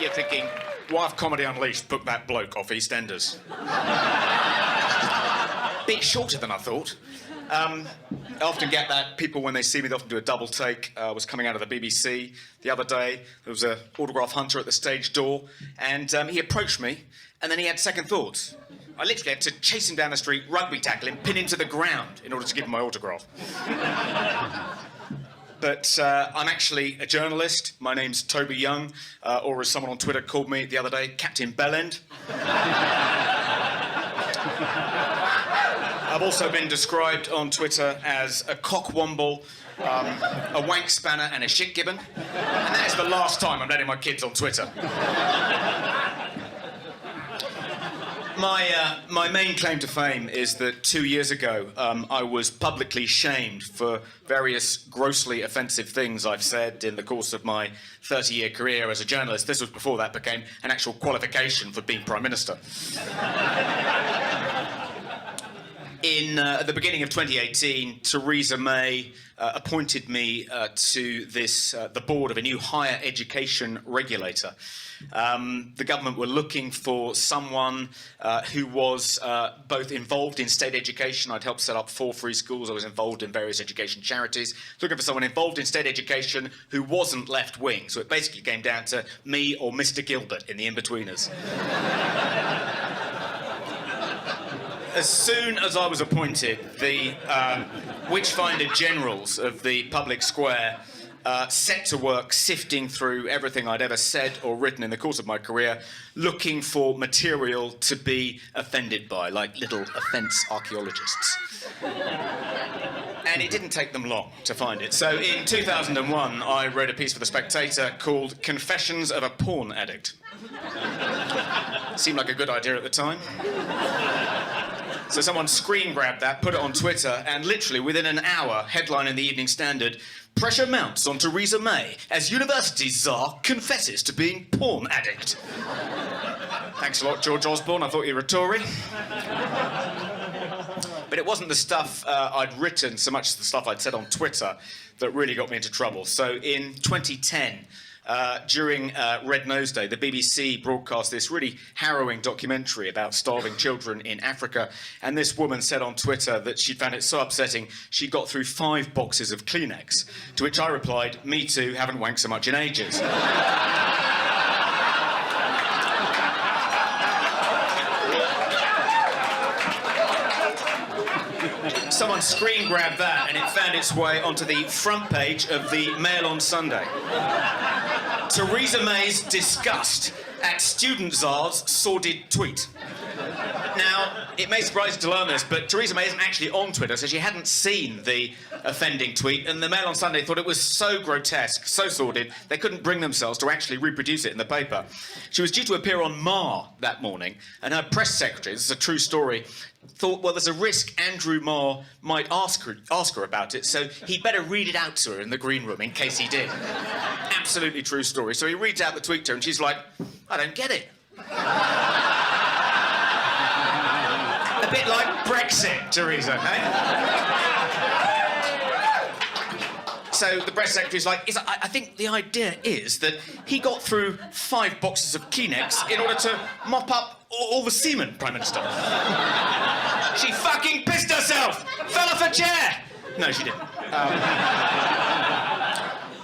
you're thinking, Wife Comedy Unleashed, book that bloke off EastEnders. Bit shorter than I thought. I often get that. People, when they see me, they often do a double take. I was coming out of the BBC the other day. There was an autograph hunter at the stage door, and he approached me, and then he had second thoughts. I literally had to chase him down the street, rugby tackle him, pin him to the ground in order to give him my autograph. But I'm actually a journalist. My name's Toby Young, or as someone on Twitter called me the other day, Captain Bellend. I've also been described on Twitter as a cockwomble, a wank spanner and a shit gibbon. And that is the last time I'm letting my kids on Twitter. My main claim to fame is that 2 years ago, I was publicly shamed for various grossly offensive things I've said in the course of my 30-year career as a journalist. This was before that became an actual qualification for being Prime Minister. At the beginning of 2018, Theresa May appointed me to the board of a new higher education regulator. The government were looking for someone who was both involved in state education. I'd helped set up 4 free schools. I was involved in various education charities. Looking for someone involved in state education who wasn't left-wing. So it basically came down to me or Mr. Gilbert in the in-betweeners. As soon as I was appointed, the witchfinder generals of the public square set to work sifting through everything I'd ever said or written in the course of my career, looking for material to be offended by, like little offence archaeologists. And it didn't take them long to find it. So in 2001, I wrote a piece for The Spectator called Confessions of a Porn Addict. Seemed like a good idea at the time. So someone screen grabbed that, put it on Twitter, and literally within an hour, headline in the Evening Standard, pressure mounts on Theresa May as university czar confesses to being porn addict. Thanks a lot, George Osborne. I thought you were a Tory. But it wasn't the stuff I'd written so much as the stuff I'd said on Twitter that really got me into trouble. So in 2010, during Red Nose Day, the BBC broadcast this really harrowing documentary about starving children in Africa, and this woman said on Twitter that she found it so upsetting she got through 5 boxes of Kleenex, to which I replied, me too, haven't wanked so much in ages. Someone screen grabbed that and it found its way onto the front page of the Mail on Sunday. Theresa May's disgust at student czar's sordid tweet. Now, it may surprise you to learn this, but Theresa May isn't actually on Twitter, so she hadn't seen the offending tweet, and the Mail on Sunday thought it was so grotesque, so sordid, they couldn't bring themselves to actually reproduce it in the paper. She was due to appear on Marr that morning, and her press secretary, this is a true story, thought, well, there's a risk Andrew Marr might ask her about it, so he'd better read it out to her in the green room in case he did. Absolutely true story. So he reads out the tweet to her, and she's like, I don't get it. A bit like Brexit, Theresa, eh? So the press secretary's like, I think the idea is that he got through 5 boxes of Kleenex in order to mop up all the semen, Prime Minister. She fucking pissed herself! Fell off her chair! No, she didn't.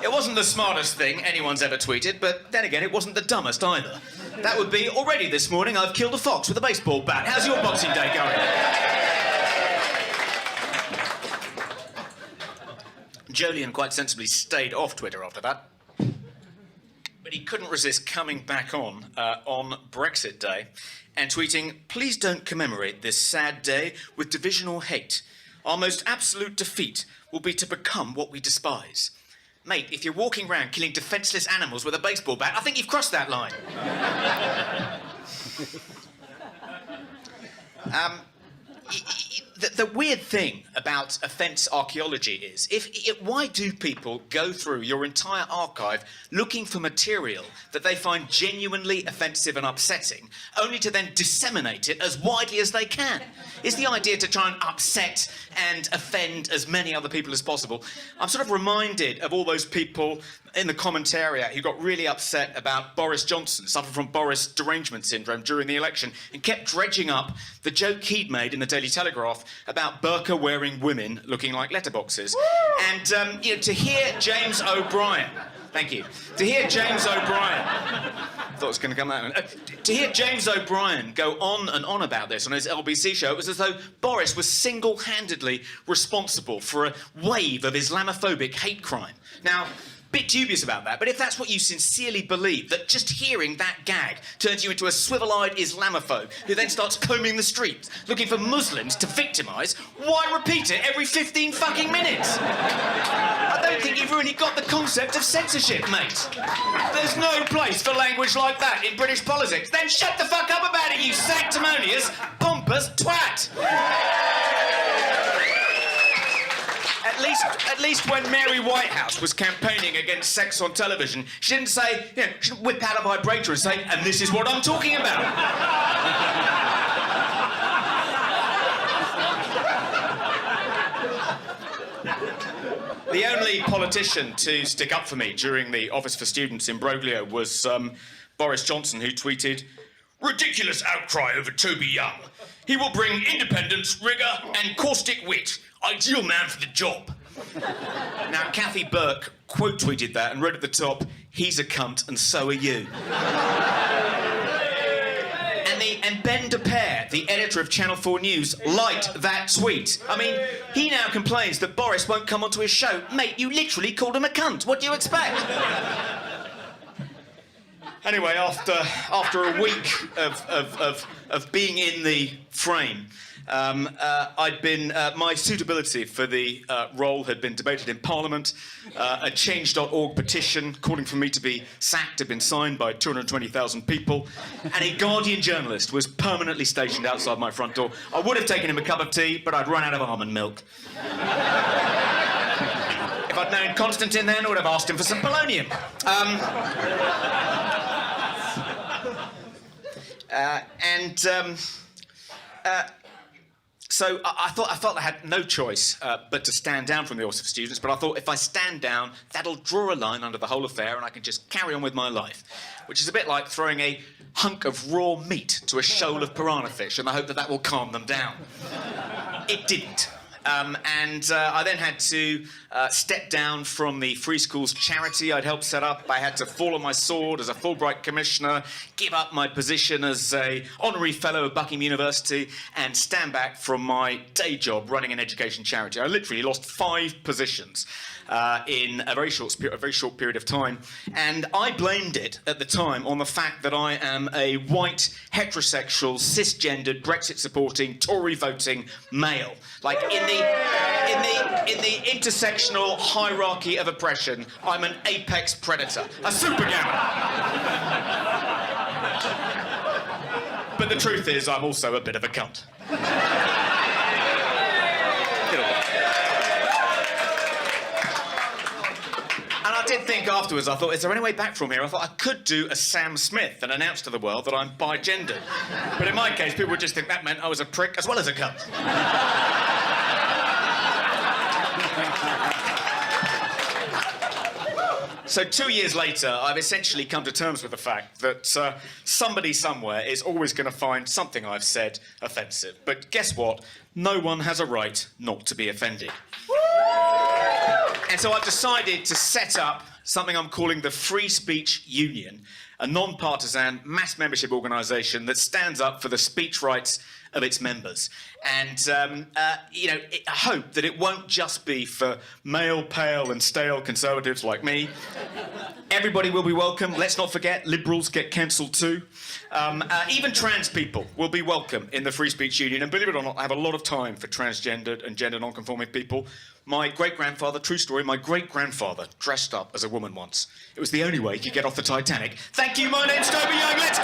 It wasn't the smartest thing anyone's ever tweeted, but then again, it wasn't the dumbest either. That would be, already this morning I've killed a fox with a baseball bat. How's your Boxing Day going? Jolyon quite sensibly stayed off Twitter after that. But he couldn't resist coming back on Brexit Day and tweeting, please don't commemorate this sad day with division or hate. Our most absolute defeat will be to become what we despise. Mate, if you're walking around killing defenceless animals with a baseball bat, I think you've crossed that line. the weird thing about offence archaeology is, why do people go through your entire archive looking for material that they find genuinely offensive and upsetting, only to then disseminate it as widely as they can? Is the idea to try and upset and offend as many other people as possible? I'm sort of reminded of all those people in the commentariat who got really upset about Boris Johnson suffering from Boris derangement syndrome during the election and kept dredging up the joke he'd made in the Daily Telegraph about burqa-wearing women looking like letterboxes. And, to hear James O'Brien... Thank you. To hear James O'Brien... I thought it was going to come out. To hear James O'Brien go on and on about this on his LBC show, it was as though Boris was single-handedly responsible for a wave of Islamophobic hate crime. Now... bit dubious about that, but if that's what you sincerely believe, that just hearing that gag turns you into a swivel-eyed Islamophobe who then starts combing the streets looking for Muslims to victimise, why repeat it every 15 fucking minutes? I don't think you've really got the concept of censorship, mate. There's no place for language like that in British politics. Then shut the fuck up about it, you sanctimonious, pompous twat! At least when Mary Whitehouse was campaigning against sex on television, she didn't say, she didn't whip out a vibrator and say, and this is what I'm talking about. The only politician to stick up for me during the Office for Students imbroglio was Boris Johnson, who tweeted, "Ridiculous outcry over Toby Young. He will bring independence, rigour and caustic wit. Ideal man for the job." Now, Kathy Burke quote-tweeted that and wrote at the top, "He's a cunt and so are you." And Ben de Pere, the editor of Channel 4 News, liked that tweet. I mean, he now complains that Boris won't come onto his show. Mate, you literally called him a cunt. What do you expect? Anyway, after a week of being in the frame, my suitability for the role had been debated in Parliament. A Change.org petition calling for me to be sacked had been signed by 220,000 people, and a Guardian journalist was permanently stationed outside my front door. I would have taken him a cup of tea, but I'd run out of almond milk. If I'd known Constantine then, I would have asked him for some polonium. So I felt I had no choice but to stand down from the Office of Students, but I thought if I stand down, that'll draw a line under the whole affair and I can just carry on with my life, which is a bit like throwing a hunk of raw meat to a shoal of piranha fish in the hope that that will calm them down. It didn't. I then had to step down from the Free Schools charity I'd helped set up. I had to fall on my sword as a Fulbright commissioner, give up my position as an honorary fellow of Buckingham University, and stand back from my day job running an education charity. I literally lost 5 positions in a very short period of time, and I blamed it at the time on the fact that I am a white, heterosexual, cisgendered, Brexit-supporting, Tory-voting male. Like in the intersectional hierarchy of oppression, I'm an apex predator, a super gamer. But the truth is, I'm also a bit of a cunt. And I did think afterwards, I thought, is there any way back from here? I thought I could do a Sam Smith and announce to the world that I'm bi-gendered. But in my case, people would just think that meant I was a prick as well as a cunt. So 2 years later, I've essentially come to terms with the fact that somebody somewhere is always going to find something I've said offensive. But guess what? No one has a right not to be offended. And so I've decided to set up something I'm calling the Free Speech Union, a non-partisan mass membership organisation that stands up for the speech rights of its members. And, I hope that it won't just be for male, pale and stale conservatives like me. Everybody will be welcome. Let's not forget, liberals get cancelled too. Even trans people will be welcome in the Free Speech Union. And believe it or not, I have a lot of time for transgendered and gender non-conforming people. My great-grandfather, true story, my great-grandfather dressed up as a woman once. It was the only way he could get off the Titanic. Thank you, my name's Toby Young, let's